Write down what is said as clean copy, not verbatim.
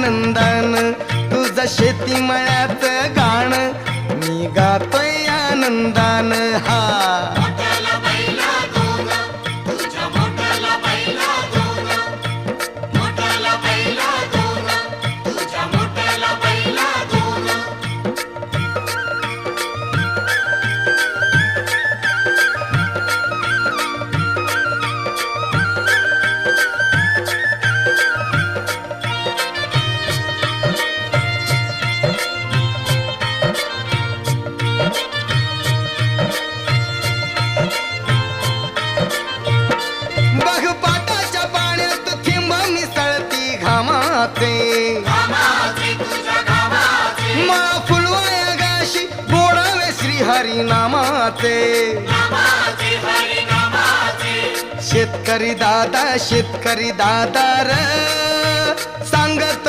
आनंदान तुझं शेती मळ्यात गाण मी गातोय आनंदान हा मला फुलवाया गाशी गोडावे श्री हरी नामाचे शेतकरी दादा र सांगत